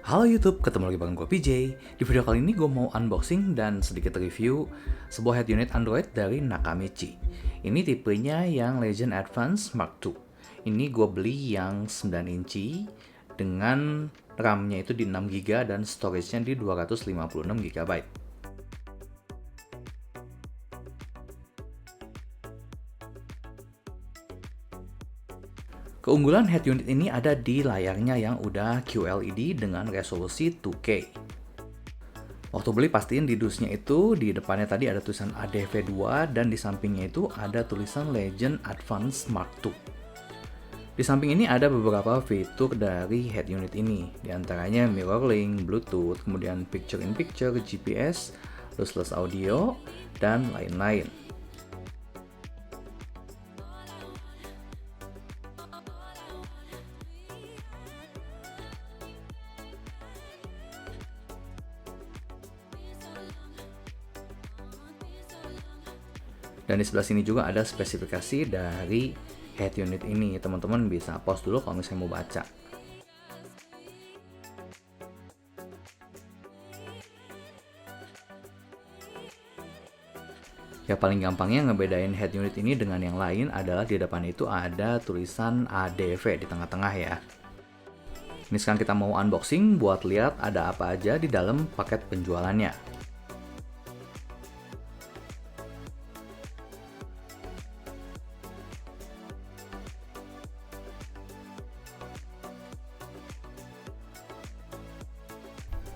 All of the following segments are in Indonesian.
Halo YouTube, ketemu lagi bareng gue PJ. Di video kali ini gue mau unboxing dan sedikit review sebuah head unit Android dari Nakamichi. Ini tipenya yang Legend Advance Mark II. Ini gue beli yang 9 inci dengan RAM-nya itu di 6GB dan storage-nya di 256GB. Keunggulan head unit ini ada di layarnya yang udah QLED dengan resolusi 2K. Waktu beli pastiin di dusnya itu di depannya tadi ada tulisan ADV2 dan di sampingnya itu ada tulisan Legend Advance Mark II. Di samping ini ada beberapa fitur dari head unit ini, diantaranya mirror link, Bluetooth, kemudian picture-in-picture, GPS, lossless audio, dan lain-lain. Dan di sebelah sini juga ada spesifikasi dari head unit ini. Teman-teman bisa pause dulu kalau misalnya mau baca. Ya paling gampangnya ngebedain head unit ini dengan yang lain adalah di depan itu ada tulisan ADV di tengah-tengah ya. Ini sekarang kita mau unboxing buat lihat ada apa aja di dalam paket penjualannya.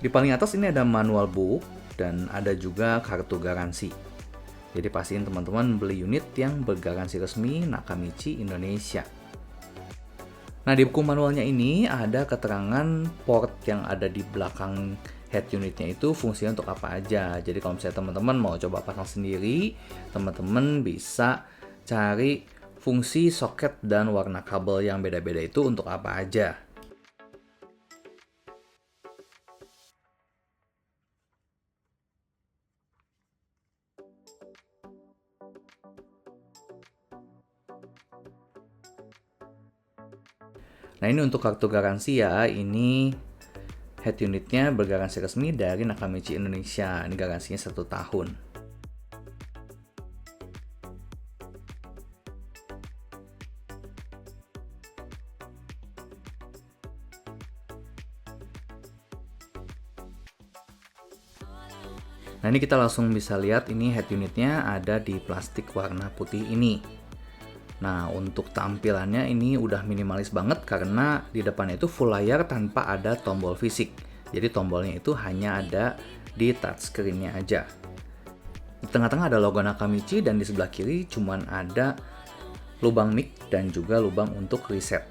Di paling atas ini ada manual book dan ada juga kartu garansi. Jadi pastiin teman-teman beli unit yang bergaransi resmi Nakamichi Indonesia. Nah di buku manualnya ini ada keterangan port yang ada di belakang head unitnya itu fungsinya untuk apa aja. Jadi kalau misalnya teman-teman mau coba pasang sendiri, teman-teman bisa cari fungsi soket dan warna kabel yang beda-beda itu untuk apa aja. Nah ini untuk kartu garansi ya, ini head unitnya bergaransi resmi dari Nakamichi Indonesia, ini garansinya 1 tahun. Nah ini kita langsung bisa lihat ini head unitnya ada di plastik warna putih ini. Nah untuk tampilannya ini udah minimalis banget karena di depannya itu full layar tanpa ada tombol fisik. Jadi tombolnya itu hanya ada di touchscreen-nya aja. Di tengah-tengah ada logo Nakamichi dan di sebelah kiri cuman ada lubang mic dan juga lubang untuk reset.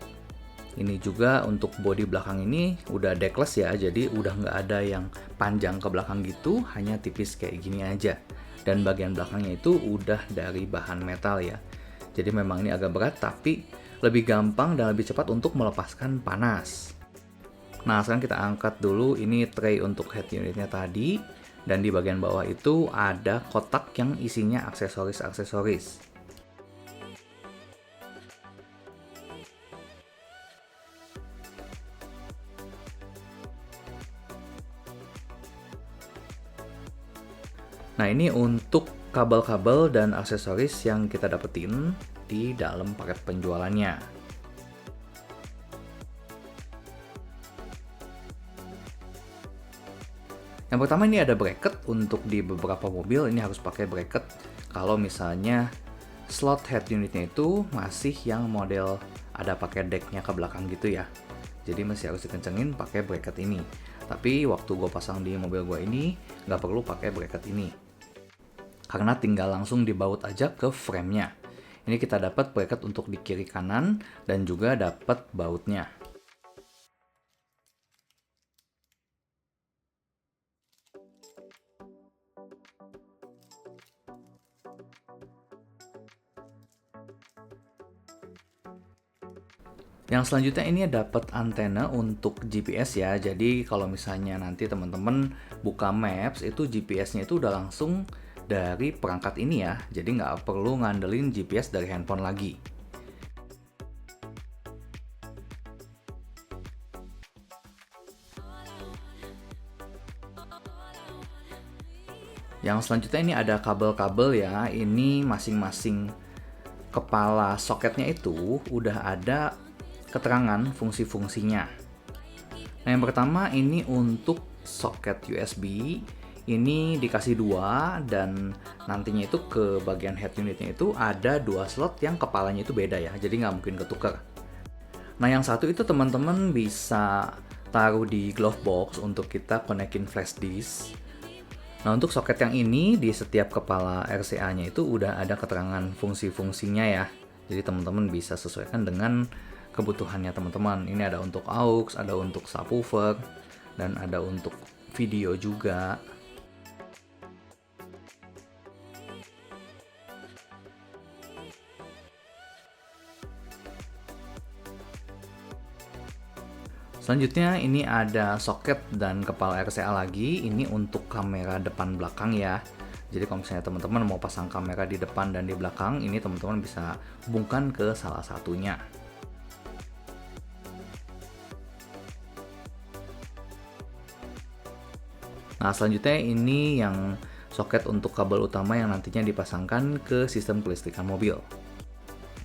Ini juga untuk bodi belakang ini udah deckless ya, jadi udah nggak ada yang panjang ke belakang gitu, hanya tipis kayak gini aja. Dan bagian belakangnya itu udah dari bahan metal ya. Jadi memang ini agak berat, tapi lebih gampang dan lebih cepat untuk melepaskan panas. Nah sekarang kita angkat dulu ini tray untuk head unitnya tadi, dan di bagian bawah itu ada kotak yang isinya aksesoris-aksesoris. Nah ini untuk kabel-kabel dan aksesoris yang kita dapetin di dalam paket penjualannya. Yang pertama ini ada bracket untuk di beberapa mobil ini harus pakai bracket kalau misalnya slot head unitnya itu masih yang model ada pakai decknya ke belakang gitu ya. Jadi masih harus dikencengin pakai bracket ini. Tapi waktu gue pasang di mobil gue ini nggak perlu pakai bracket ini. Karena tinggal langsung dibaut aja ke frame-nya. Ini kita dapat bracket untuk di kiri kanan dan juga dapat bautnya. Yang selanjutnya ini dapat antena untuk GPS ya. Jadi kalau misalnya nanti teman-teman buka Maps itu GPS-nya itu udah langsung dari perangkat ini ya. Jadi nggak perlu ngandelin GPS dari handphone lagi. Yang selanjutnya ini ada kabel-kabel ya. Ini masing-masing kepala soketnya itu udah ada keterangan fungsi-fungsinya. Nah, yang pertama ini untuk soket USB. Ini dikasih dua, dan nantinya itu ke bagian head unitnya itu ada dua slot yang kepalanya itu beda ya, jadi nggak mungkin ketukar. Nah, yang satu itu teman-teman bisa taruh di glove box untuk kita konekin flash disk. Nah, untuk soket yang ini di setiap kepala RCA-nya itu udah ada keterangan fungsi-fungsinya ya. Jadi teman-teman bisa sesuaikan dengan kebutuhannya teman-teman. Ini ada untuk aux, ada untuk subwoofer, dan ada untuk video juga. Selanjutnya ini ada soket dan kepala RCA lagi. Ini untuk kamera depan belakang ya. Jadi kalau misalnya teman-teman mau pasang kamera di depan dan di belakang, ini teman-teman bisa hubungkan ke salah satunya. Nah, selanjutnya ini yang soket untuk kabel utama yang nantinya dipasangkan ke sistem kelistrikan mobil.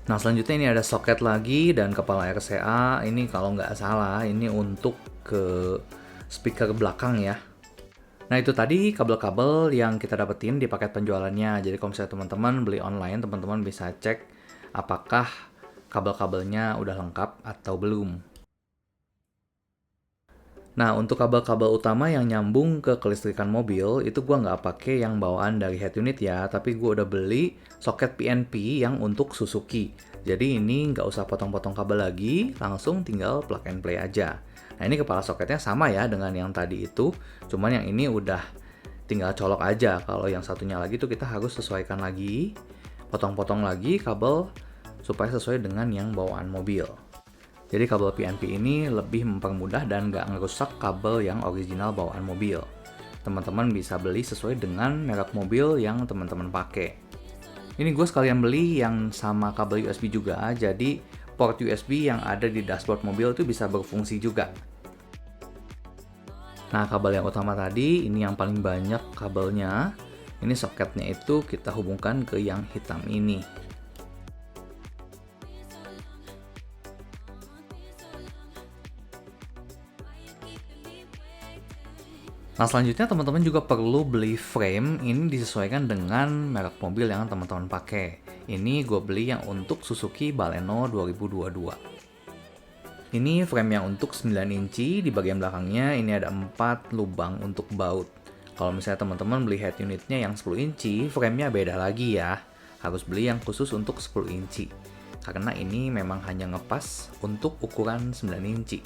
Nah, selanjutnya ini ada soket lagi dan kepala RCA. Ini kalau nggak salah, ini untuk ke speaker belakang ya. Nah, itu tadi kabel-kabel yang kita dapetin di paket penjualannya. Jadi kalau misalnya teman-teman beli online, teman-teman bisa cek apakah kabel-kabelnya udah lengkap atau belum. Nah, untuk kabel-kabel utama yang nyambung ke kelistrikan mobil, itu gua nggak pakai yang bawaan dari head unit ya, tapi gua udah beli soket PNP yang untuk Suzuki. Jadi ini nggak usah potong-potong kabel lagi, langsung tinggal plug and play aja. Nah, ini kepala soketnya sama ya dengan yang tadi itu, cuman yang ini udah tinggal colok aja. Kalau yang satunya lagi tuh kita harus sesuaikan lagi, potong-potong lagi kabel supaya sesuai dengan yang bawaan mobil. Jadi kabel PNP ini lebih mempermudah dan nggak ngerusak kabel yang original bawaan mobil. Teman-teman bisa beli sesuai dengan merek mobil yang teman-teman pakai. Ini gue sekalian beli yang sama kabel USB juga, jadi port USB yang ada di dashboard mobil itu bisa berfungsi juga. Nah, kabel yang utama tadi, ini yang paling banyak kabelnya. Ini soketnya itu kita hubungkan ke yang hitam ini. Nah, selanjutnya teman-teman juga perlu beli frame. Ini disesuaikan dengan merek mobil yang teman-teman pakai. Ini gue beli yang untuk Suzuki Baleno 2022. Ini frame yang untuk 9 inci. Di bagian belakangnya ini ada 4 lubang untuk baut. Kalau misalnya teman-teman beli head unitnya yang 10 inci, framenya beda lagi ya. Harus beli yang khusus untuk 10 inci. Karena ini memang hanya ngepas untuk ukuran 9 inci.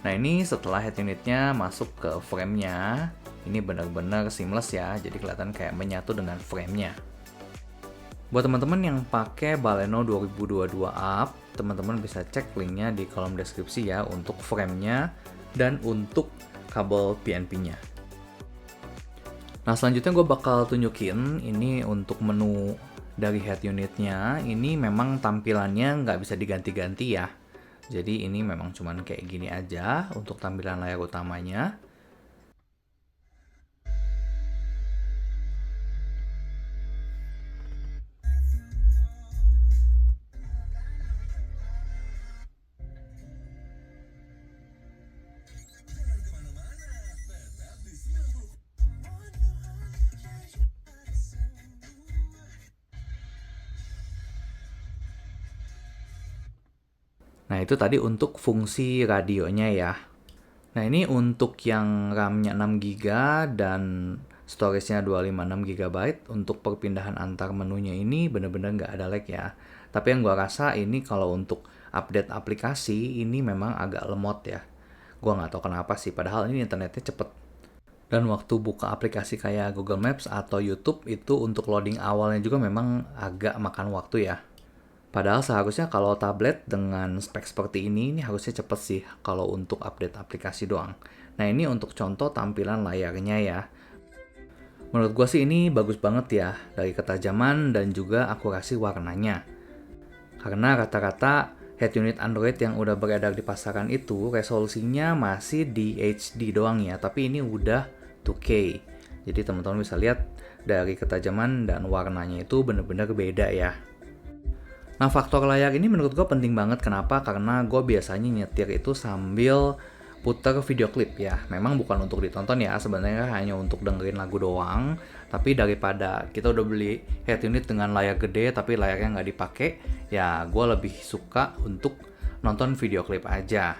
Nah, ini setelah head unitnya masuk ke frame-nya, ini benar-benar seamless ya, jadi kelihatan kayak menyatu dengan frame-nya. Buat teman-teman yang pakai Baleno 2022 up, teman-teman bisa cek linknya di kolom deskripsi ya untuk frame-nya dan untuk kabel PNP-nya. Nah, selanjutnya gue bakal tunjukin ini untuk menu dari head unitnya. Ini memang tampilannya nggak bisa diganti-ganti ya. Jadi ini memang cuman kayak gini aja untuk tampilan layar utamanya. Nah, itu tadi untuk fungsi radionya ya. Nah, ini untuk yang RAM-nya 6GB dan storage-nya 256GB. Untuk perpindahan antar menunya ini bener-bener nggak ada lag ya. Tapi yang gua rasa ini kalau untuk update aplikasi ini memang agak lemot ya. Gua nggak tahu kenapa sih, padahal ini internetnya cepet. Dan waktu buka aplikasi kayak Google Maps atau YouTube itu untuk loading awalnya juga memang agak makan waktu ya. Padahal seharusnya kalau tablet dengan spek seperti ini harusnya cepet sih kalau untuk update aplikasi doang. Nah, ini untuk contoh tampilan layarnya ya. Menurut gue sih ini bagus banget ya, dari ketajaman dan juga akurasi warnanya. Karena rata-rata head unit Android yang udah beredar di pasaran itu resolusinya masih di HD doang ya, tapi ini udah 2K. Jadi teman-teman bisa lihat dari ketajaman dan warnanya itu bener-bener beda ya. Nah, faktor layar ini menurut gue penting banget. Kenapa? Karena gue biasanya nyetir itu sambil putar video klip ya. Memang bukan untuk ditonton ya, sebenarnya hanya untuk dengerin lagu doang. Tapi daripada kita udah beli head unit dengan layar gede tapi layarnya nggak dipakai, ya gue lebih suka untuk nonton video klip aja.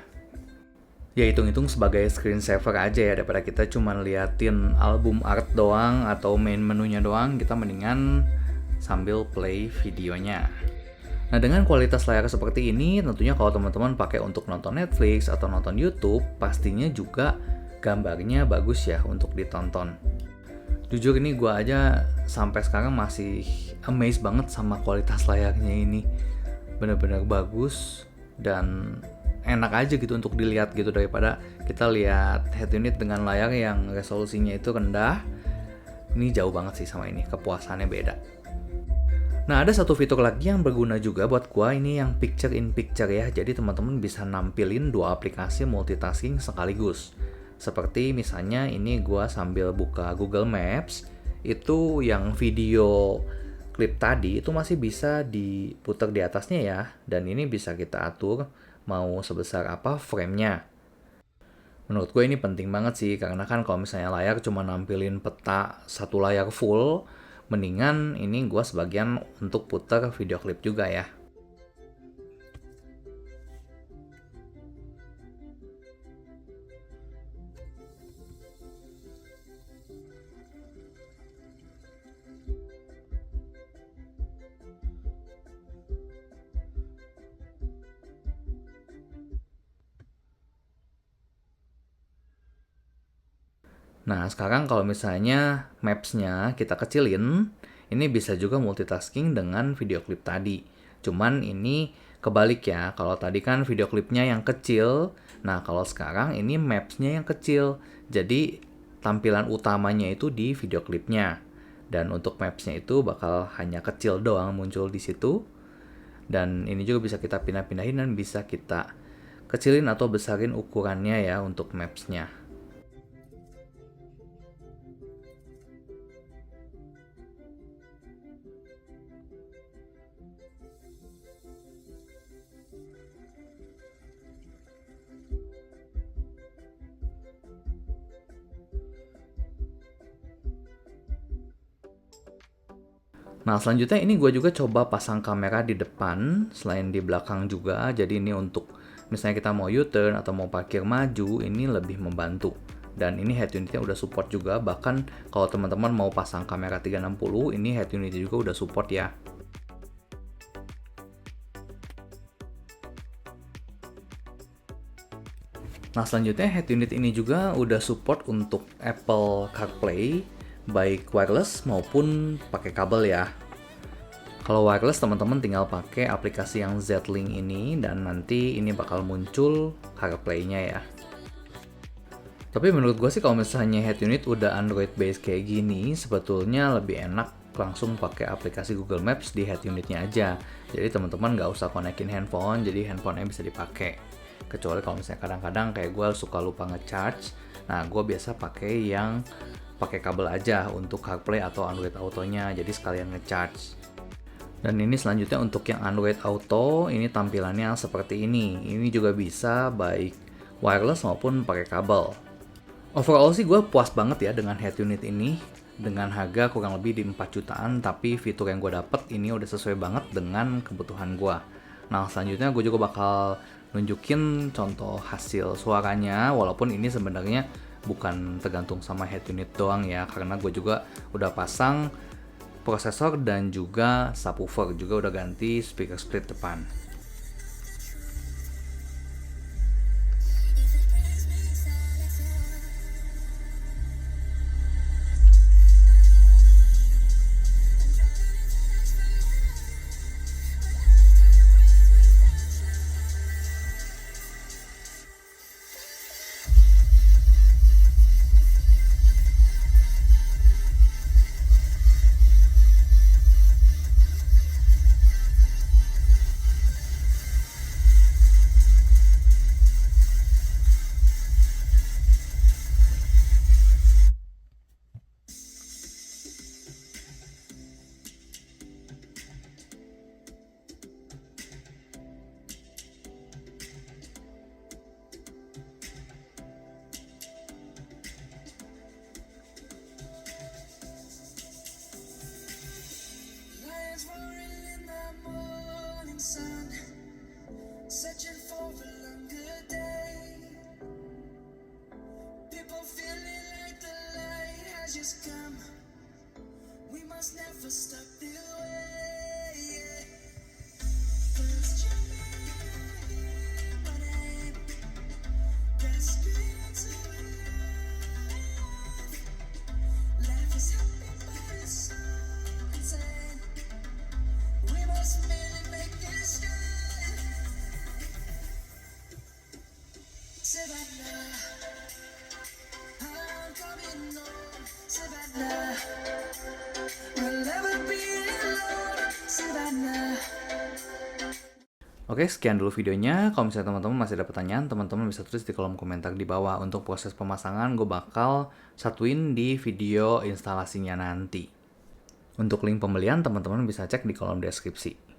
Ya hitung-hitung sebagai screensaver aja ya, daripada kita cuma liatin album art doang atau main menunya doang, kita mendingan sambil play videonya. Nah, dengan kualitas layar seperti ini, tentunya kalau teman-teman pakai untuk nonton Netflix atau nonton YouTube, pastinya juga gambarnya bagus ya untuk ditonton. Jujur ini gue aja sampai sekarang masih amazed banget sama kualitas layarnya ini. Bener-bener bagus dan enak aja gitu untuk dilihat gitu, daripada kita lihat head unit dengan layar yang resolusinya itu rendah. Ini jauh banget sih sama ini, kepuasannya beda. Nah, ada satu fitur lagi yang berguna juga buat gua, ini yang picture in picture ya. Jadi teman-teman bisa nampilin dua aplikasi multitasking sekaligus. Seperti misalnya ini gua sambil buka Google Maps, itu yang video klip tadi itu masih bisa diputar di atasnya ya. Dan ini bisa kita atur mau sebesar apa frame-nya. Menurut gue ini penting banget sih, karena kan kalau misalnya layar cuma nampilin peta satu layar full, mendingan ini gue sebagian untuk putar video klip juga ya. Nah, sekarang kalau misalnya maps-nya kita kecilin, ini bisa juga multitasking dengan video klip tadi. Cuman ini kebalik ya, kalau tadi kan video klipnya yang kecil, nah kalau sekarang ini maps-nya yang kecil. Jadi tampilan utamanya itu di video klipnya. Dan untuk maps-nya itu bakal hanya kecil doang muncul di situ. Dan ini juga bisa kita pindah-pindahin dan bisa kita kecilin atau besarin ukurannya ya untuk maps-nya. Nah, selanjutnya ini gue juga coba pasang kamera di depan selain di belakang juga. Jadi ini untuk misalnya kita mau U-turn atau mau parkir maju, ini lebih membantu. Dan ini head unitnya udah support juga. Bahkan kalau teman-teman mau pasang kamera 360, ini head unitnya juga udah support ya. Nah, selanjutnya head unit ini juga udah support untuk Apple CarPlay, baik wireless maupun pakai kabel ya. Kalau wireless teman-teman tinggal pakai aplikasi yang Z-Link ini dan nanti ini bakal muncul CarPlay-nya ya. Tapi menurut gue sih kalau misalnya head unit udah Android based kayak gini, sebetulnya lebih enak langsung pakai aplikasi Google Maps di head unitnya aja. Jadi teman-teman nggak usah konekin handphone, jadi handphonenya bisa dipakai. Kecuali kalau misalnya kadang-kadang kayak gue suka lupa ngecharge, nah gue biasa pakai yang pakai kabel aja untuk CarPlay atau Android Auto-nya, jadi sekalian ngecharge. Dan ini selanjutnya untuk yang Android Auto, ini tampilannya seperti ini. Ini juga bisa baik wireless maupun pakai kabel. Overall sih gue puas banget ya dengan head unit ini. Dengan harga kurang lebih di 4 jutaan, tapi fitur yang gue dapet ini udah sesuai banget dengan kebutuhan gue. Nah, selanjutnya gue juga bakal nunjukin contoh hasil suaranya, walaupun ini sebenarnya bukan tergantung sama head unit doang ya, karena gue juga udah pasang prosesor dan juga subwoofer, juga udah ganti speaker split depan. Searching for a longer day. People feeling like the light has just come. We must never stop the way. Yeah. First you hear my name, gasping to life. Life is happy, but it's so insane. We must merely make this straight. Savannah, I'm coming home. Savannah, we'll never be alone. Savannah. Oke, sekian dulu videonya. Kalau misalnya teman-teman masih ada pertanyaan, teman-teman bisa tulis di kolom komentar di bawah. Untuk proses pemasangan, gue bakal satuin di video instalasinya nanti. Untuk link pembelian, teman-teman bisa cek di kolom deskripsi.